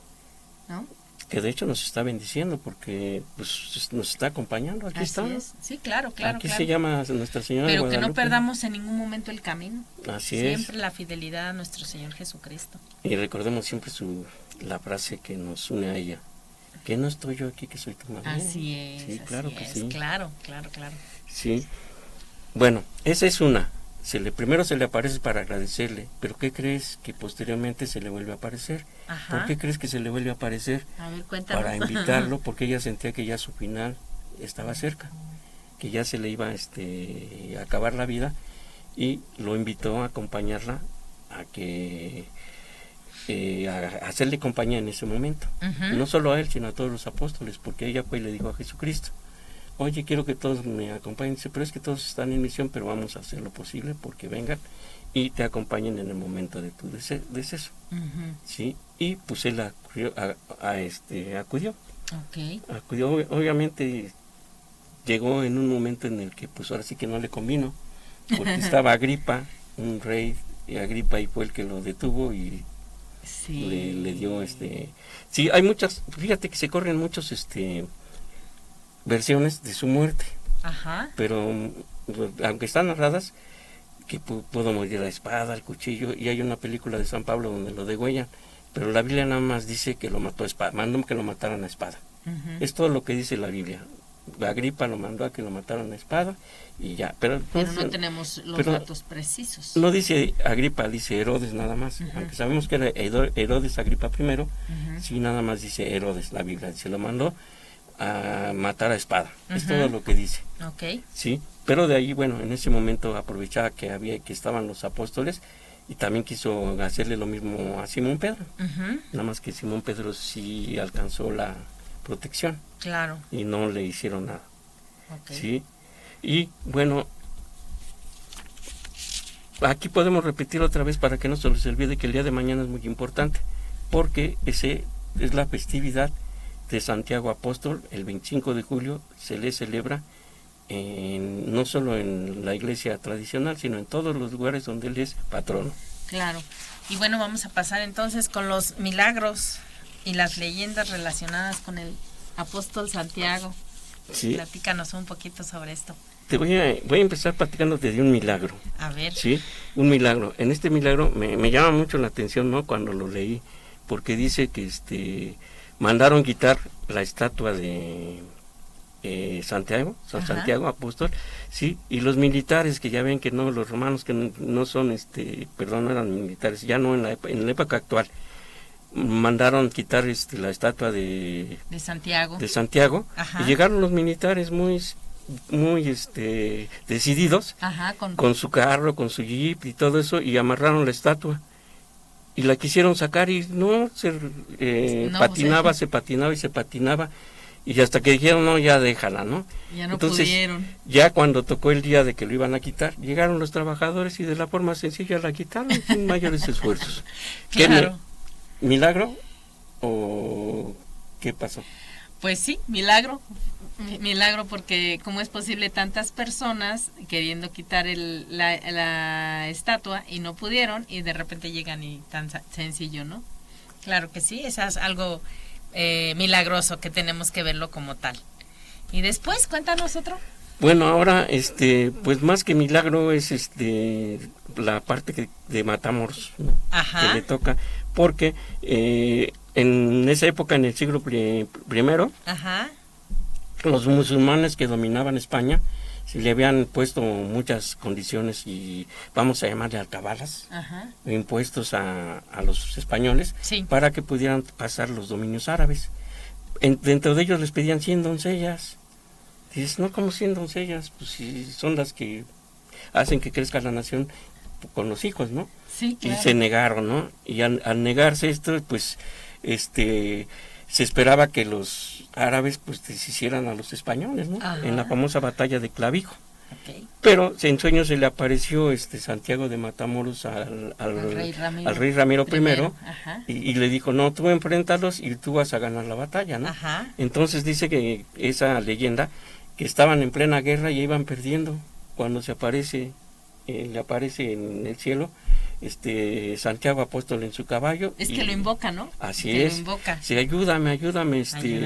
¿no? Que de hecho nos está bendiciendo porque pues nos está acompañando, aquí está. Sí, claro. Aquí se llama Nuestra Señora de Guadalupe. Pero que no perdamos en ningún momento el camino. Así siempre la fidelidad a nuestro Señor Jesucristo. Y recordemos siempre la frase que nos une a ella. Que no estoy yo aquí, que soy tu madre. Así es. Sí, claro que sí. Claro. Sí. Bueno, esa es una. Primero se le aparece para agradecerle, pero ¿qué crees? Que posteriormente se le vuelve a aparecer. Ajá. ¿Por qué crees que se le vuelve a aparecer? A ver, cuéntame. Para invitarlo, porque ella sentía que ya su final estaba cerca, que ya se le iba a acabar la vida, y lo invitó a acompañarla a que a hacerle compañía en ese momento. No solo a él, sino a todos los apóstoles, porque ella fue y le dijo a Jesucristo, oye, quiero que todos me acompañen. Dice, pero es que todos están en misión, pero vamos a hacer lo posible porque vengan y te acompañen en el momento de tu deceso. ¿Sí? Y pues él acudió. Okay. Acudió, obviamente llegó en un momento en el que pues ahora sí que no le convino, porque estaba Agripa, un rey, y Agripa y fue el que lo detuvo y le dio Sí, hay muchas, fíjate que se corren muchos versiones de su muerte. Ajá. Pero aunque están narradas, que pudo morir a la espada, al cuchillo, y hay una película de San Pablo donde lo degüellan, pero la Biblia nada más dice que lo mató a espada, mandó que lo mataran a espada. Es todo lo que dice la Biblia. Agripa lo mandó a que lo mataran a espada y ya. Pero no tenemos los datos precisos. No dice Agripa, dice Herodes nada más. Aunque sabemos que era Herodes Agripa primero, sí, nada más dice Herodes, la Biblia. Se lo mandó a matar a espada. Es todo lo que dice. Okay. Sí, pero de ahí, bueno, en ese momento aprovechaba que estaban los apóstoles y también quiso hacerle lo mismo a Simón Pedro. Nada más que Simón Pedro sí alcanzó la protección. Claro. Y no le hicieron nada. Okay. ¿sí? Y bueno, aquí podemos repetir otra vez para que no se les olvide que el día de mañana es muy importante, porque ese es la festividad de Santiago Apóstol. El 25 de julio se le celebra no solo en la iglesia tradicional, sino en todos los lugares donde él es patrono. Claro. Y bueno, vamos a pasar entonces con los milagros y las leyendas relacionadas con el apóstol Santiago. Sí. Platícanos un poquito sobre esto. Voy a empezar platicándote de un milagro. A ver. Sí, un milagro. En este milagro me llama mucho la atención, ¿no? Cuando lo leí, porque dice que mandaron quitar la estatua de Santiago, San Ajá. Santiago Apóstol, sí, y los militares, que ya ven que no, los romanos que no son, perdón, no eran militares, ya no en la época actual, mandaron quitar la estatua de Santiago, Ajá. y llegaron los militares muy decididos, Ajá, con su carro, con su jeep y todo eso, y amarraron la estatua y la quisieron sacar y no patinaba, se patinaba y se patinaba, y hasta que dijeron no, ya déjala, ¿no? Ya no Entonces, pudieron. ya cuando tocó el día de que lo iban a quitar, llegaron los trabajadores y de la forma sencilla la quitaron sin mayores esfuerzos. Claro. ¿Qué milagro o qué pasó? Pues sí, milagro porque cómo es posible tantas personas queriendo quitar la estatua y no pudieron, y de repente llegan y tan sencillo, ¿no? Claro que sí, eso es algo milagroso que tenemos que verlo como tal. Y después, cuéntanos otro. Bueno, ahora, pues más que milagro es la parte de Matamoros, ¿no? Ajá. Que le toca, porque en esa época, en el siglo I, ajá, los musulmanes que dominaban España se le habían puesto muchas condiciones y vamos a llamarle alcabalas, ajá, impuestos a los españoles, sí, para que pudieran pasar los dominios árabes. Dentro de ellos les pedían 100 doncellas. Dices, no, ¿cómo 100 doncellas? Pues si son las que hacen que crezca la nación con los hijos, ¿no? Sí, claro. Y se negaron, ¿no? Y al negarse esto, pues, se esperaba que los árabes, pues, deshicieran a los españoles, ¿no? Ajá. En la famosa batalla de Clavijo. Okay. Pero en sueños se le apareció Santiago de Matamoros al rey Ramiro I, y le dijo, no, tú enfréntalos y tú vas a ganar la batalla, ¿no? Ajá. Entonces dice que esa leyenda, que estaban en plena guerra y iban perdiendo, cuando le aparece en el cielo Santiago Apóstol en su caballo. Es que lo invoca, ¿no? Así que es. Lo invoca. Sí, ayúdame, Ayúdame, sí.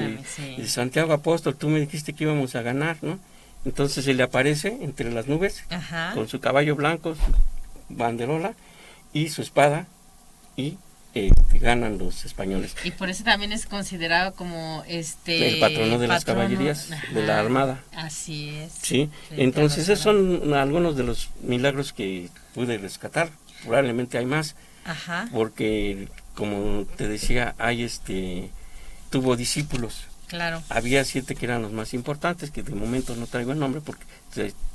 Santiago Apóstol, tú me dijiste que íbamos a ganar, ¿no? Entonces se le aparece entre las nubes, ajá, con su caballo blanco, su banderola y su espada, y ganan los españoles. Y por eso también es considerado como el patrono de las caballerías, ajá, de la armada. Así es. Sí, entonces esos son algunos de los milagros que pude rescatar. Probablemente hay más, ajá, porque como te decía, tuvo discípulos. Claro. Había 7 que eran los más importantes, que de momento no traigo el nombre porque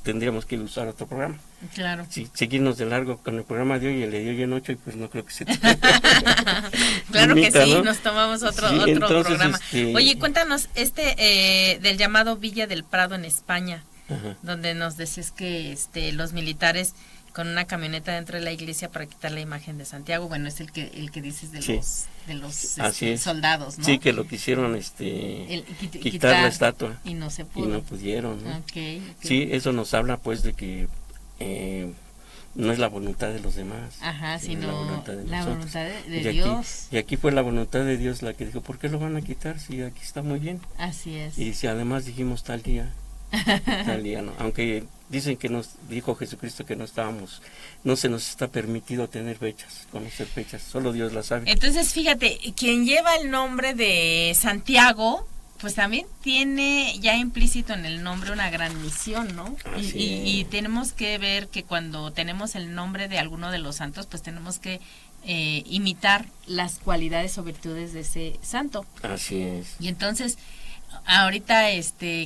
tendríamos que usar otro programa. Claro. Sí, seguirnos de largo con el programa de hoy, el de hoy en 8, y pues no creo que se claro limita, que sí, ¿no? nos tomamos otro Entonces, programa. Oye, cuéntanos del llamado Villa del Prado en España, ajá, donde nos decías que los militares con una camioneta dentro de la iglesia para quitar la imagen de Santiago. Bueno, es el que dices de sí, los soldados, ¿no? Sí, que lo quisieron quitar la estatua y no se pudo. Y no pudieron, ¿no? Okay. Sí, eso nos habla pues de que no es la voluntad de los demás, ajá, sino la voluntad de Dios. Y aquí fue la voluntad de Dios la que dijo, ¿por qué lo van a quitar si aquí está muy bien? Así es. Y si además dijimos tal día, ¿no? Aunque dicen que nos dijo Jesucristo que no se nos está permitido conocer fechas, solo Dios las sabe. Entonces, fíjate, quien lleva el nombre de Santiago, pues también tiene ya implícito en el nombre una gran misión, ¿no? Y tenemos que ver que cuando tenemos el nombre de alguno de los santos, pues tenemos que imitar las cualidades o virtudes de ese santo. Así es. Y entonces, ahorita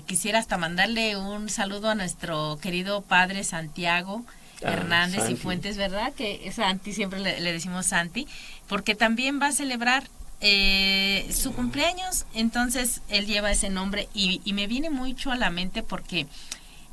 quisiera hasta mandarle un saludo a nuestro querido padre Santiago Hernández Santi. y Fuentes, ¿verdad? Que Santi, siempre le decimos Santi, porque también va a celebrar su cumpleaños, entonces él lleva ese nombre y me viene mucho a la mente porque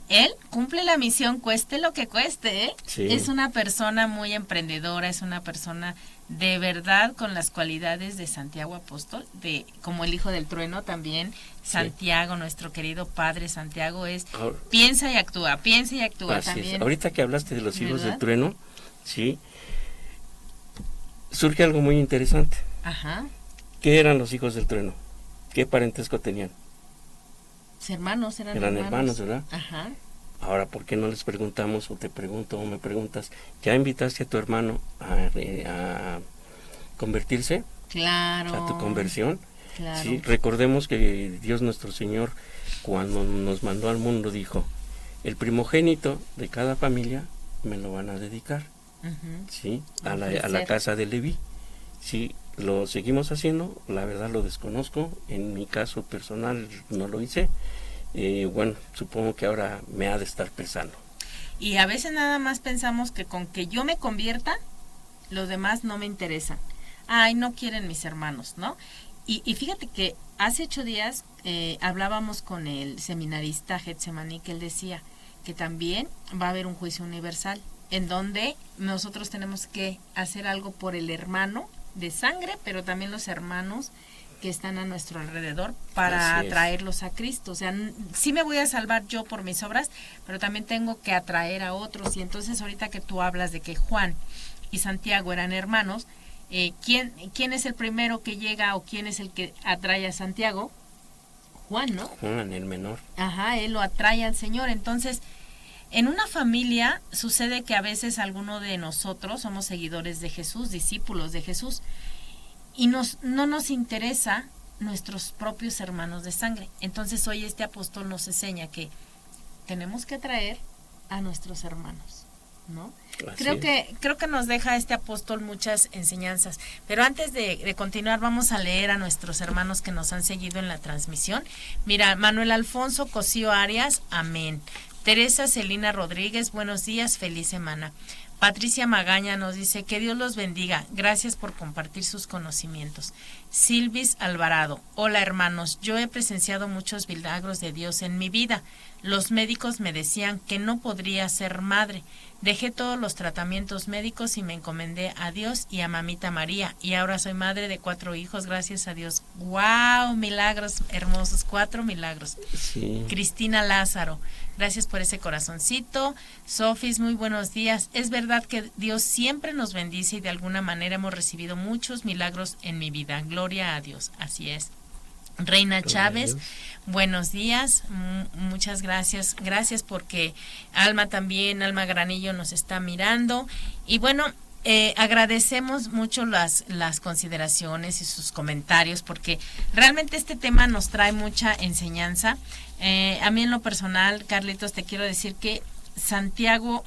él cumple la misión cueste lo que cueste, ¿eh? Sí. Es una persona muy emprendedora, es una persona de verdad con las cualidades de Santiago Apóstol, de como el hijo del trueno también. Santiago, nuestro querido padre Santiago, es piensa y actúa Así también. es. Ahorita que hablaste de los hijos ¿Verdad? del trueno, sí, surge algo muy interesante. Ajá. ¿Qué eran los hijos del trueno? ¿Qué parentesco tenían? Hermanos, eran hermanos, ¿verdad? Ajá. Ahora, ¿por qué no les preguntamos o te pregunto o me preguntas, ¿ya invitaste a tu hermano a convertirse? Claro. A tu conversión. Claro. Sí, recordemos que Dios nuestro Señor, cuando nos mandó al mundo, dijo, el primogénito de cada familia me lo van a dedicar, ¿sí? A la casa de Leví. Sí, lo seguimos haciendo, la verdad lo desconozco, en mi caso personal no lo hice. Bueno, supongo que ahora me ha de estar pesando. Y a veces nada más pensamos que con que yo me convierta, los demás no me interesan. Ay, no quieren mis hermanos, ¿no? Y fíjate que hace 8 días hablábamos con el seminarista Getsemaní, que él decía que también va a haber un juicio universal, en donde nosotros tenemos que hacer algo por el hermano de sangre, pero también los hermanos que están a nuestro alrededor para atraerlos a Cristo. O sea, sí me voy a salvar yo por mis obras, pero también tengo que atraer a otros. Y entonces ahorita que tú hablas de que Juan y Santiago eran hermanos, ¿quién es el primero que llega o quién es el que atrae a Santiago? Juan, ¿no? Juan, el menor. Ajá, él lo atrae al Señor. Entonces, en una familia sucede que a veces alguno de nosotros somos seguidores de Jesús, discípulos de Jesús, y no nos interesa nuestros propios hermanos de sangre. Entonces hoy este apóstol nos enseña que tenemos que atraer a nuestros hermanos, ¿no? Creo que nos deja este apóstol muchas enseñanzas. Pero antes de continuar, vamos a leer a nuestros hermanos que nos han seguido en la transmisión. Mira, Manuel Alfonso Cosío Arias, amén. Teresa Celina Rodríguez, buenos días, feliz semana. Patricia Magaña nos dice, que Dios los bendiga, gracias por compartir sus conocimientos. Silvis Alvarado, hola hermanos, yo he presenciado muchos milagros de Dios en mi vida. Los médicos me decían que no podría ser madre. Dejé todos los tratamientos médicos y me encomendé a Dios y a Mamita María. Y ahora soy madre de 4 hijos, gracias a Dios. ¡Wow! Milagros hermosos, 4 milagros. Sí. Cristina Lázaro, gracias por ese corazoncito. Sofis, muy buenos días. Es verdad que Dios siempre nos bendice y de alguna manera hemos recibido muchos milagros en mi vida. Gloria a Dios, así es. Reina Chávez, buenos días, muchas gracias, gracias porque Alma Granillo nos está mirando y bueno, agradecemos mucho las consideraciones y sus comentarios porque realmente este tema nos trae mucha enseñanza. A mí en lo personal, Carlitos, te quiero decir que Santiago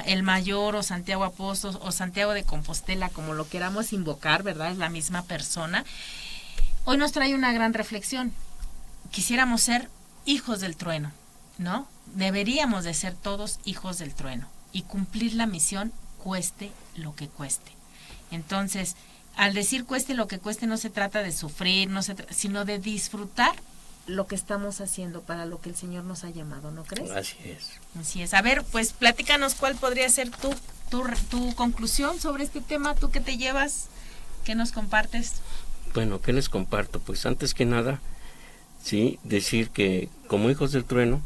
el Mayor o Santiago Apóstol o Santiago de Compostela, como lo queramos invocar, ¿verdad? Es la misma persona. Hoy nos trae una gran reflexión. Quisiéramos ser hijos del trueno, ¿no? Deberíamos de ser todos hijos del trueno y cumplir la misión cueste lo que cueste. Entonces, al decir cueste lo que cueste, no se trata de sufrir, sino de disfrutar lo que estamos haciendo para lo que el Señor nos ha llamado, ¿no crees? Así es. Así es. A ver, pues platícanos cuál podría ser tu conclusión sobre este tema, tú que te llevas, ¿qué nos compartes? Bueno, ¿qué les comparto? Pues antes que nada, sí, decir que como hijos del trueno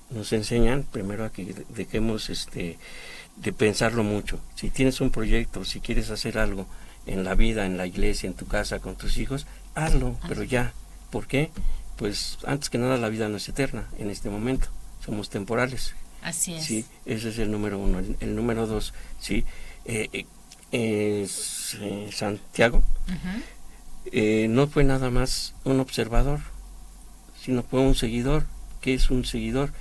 nos enseñan primero a que dejemos de pensarlo mucho. Si tienes un proyecto, si quieres hacer algo en la vida, en la iglesia, en tu casa, con tus hijos, hazlo, pero ya. ¿Por qué? Pues antes que nada la vida no es eterna en este momento, somos temporales. Así es. Sí, ese es el número 1. El número 2, sí, Santiago. No fue nada más un observador, sino fue un seguidor. ¿Qué es un seguidor?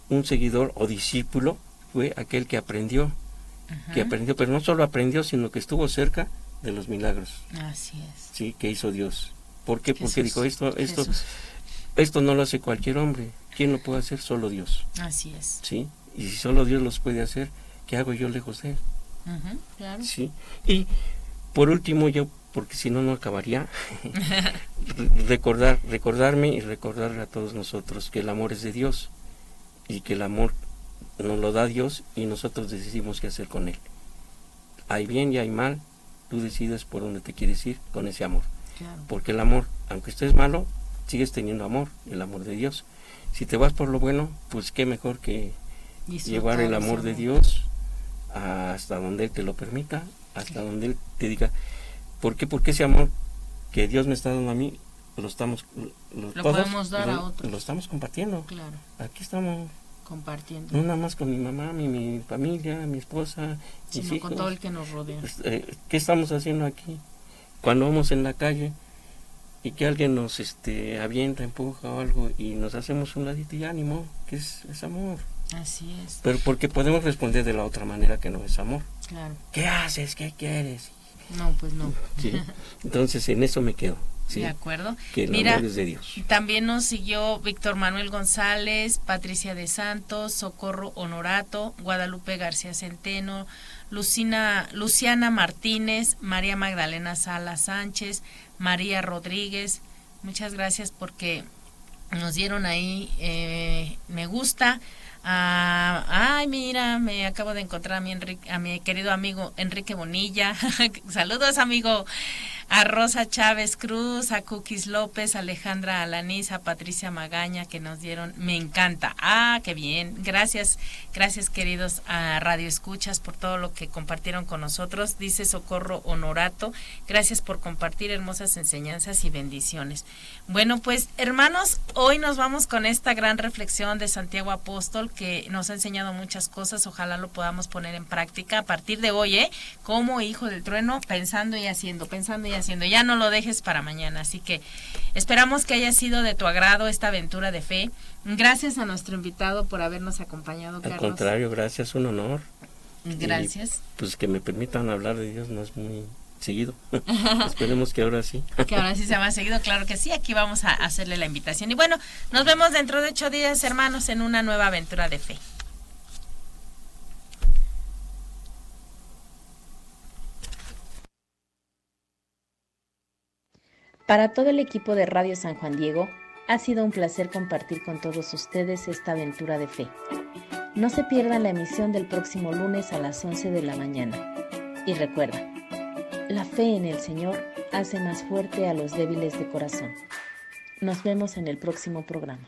Un seguidor o discípulo fue aquel que aprendió, pero no solo aprendió, sino que estuvo cerca de los milagros. Así es. Sí, que hizo Dios. ¿Por qué? Jesús, porque dijo esto no lo hace cualquier hombre. ¿Quién lo puede hacer? Solo Dios. Así es. Sí, y si solo Dios los puede hacer, ¿qué hago yo lejos de él? Claro. Sí. Y por último yo porque si no, no acabaría. Recordarme y recordarle a todos nosotros que el amor es de Dios y que el amor nos lo da Dios y nosotros decidimos qué hacer con él. Hay bien y hay mal, tú decides por dónde te quieres ir con ese amor. Claro. Porque el amor, aunque estés malo, sigues teniendo amor, el amor de Dios. Si te vas por lo bueno, pues qué mejor que llevar el amor de Dios hasta donde Él te lo permita, hasta donde Él te diga, ¿por qué? Porque ese amor que Dios me está dando a mí, lo podemos dar a otros. Lo estamos compartiendo. Claro. Aquí estamos compartiendo. No nada más con mi mamá, mi familia, mi esposa, sino mis hijos. Con todo el que nos rodea. ¿Qué estamos haciendo aquí? Cuando vamos en la calle y que alguien nos avienta, empuja o algo y nos hacemos un ladito y ánimo, que es amor. Así es. Pero porque podemos responder de la otra manera que no es amor. Claro. ¿Qué haces? ¿Qué quieres? No, pues no. Sí. Entonces en eso me quedo. Sí, de acuerdo. Que el Mira, amor es de Dios. También nos siguió Víctor Manuel González, Patricia de Santos, Socorro Honorato, Guadalupe García Centeno, Luciana Martínez, María Magdalena Sala Sánchez, María Rodríguez. Muchas gracias porque nos dieron ahí me gusta. Ay, mira, me acabo de encontrar a mi querido amigo Enrique Bonilla. Saludos, amigo. A Rosa Chávez Cruz, a Cookies López, a Alejandra Alaniz, a Patricia Magaña, que nos dieron, me encanta. Qué bien. Gracias queridos a Radio Escuchas por todo lo que compartieron con nosotros. Dice Socorro Honorato, gracias por compartir hermosas enseñanzas y bendiciones. Bueno, pues hermanos, hoy nos vamos con esta gran reflexión de Santiago Apóstol que nos ha enseñado muchas cosas. Ojalá lo podamos poner en práctica a partir de hoy, como hijo del trueno, pensando y haciendo. Ya no lo dejes para mañana. Así que esperamos que haya sido de tu agrado esta aventura de fe. Gracias a nuestro invitado por habernos acompañado, Carlos. Al contrario, gracias, un honor. Gracias. Y, pues que me permitan hablar de Dios no es muy seguido. Esperemos que ahora sí. Que ahora sí sea más seguido, claro que sí. Aquí vamos a hacerle la invitación. Y bueno, nos vemos dentro de 8 días, hermanos, en una nueva aventura de fe. Para todo el equipo de Radio San Juan Diego, ha sido un placer compartir con todos ustedes esta aventura de fe. No se pierdan la emisión del próximo lunes a las 11 de la mañana. Y recuerda, la fe en el Señor hace más fuerte a los débiles de corazón. Nos vemos en el próximo programa.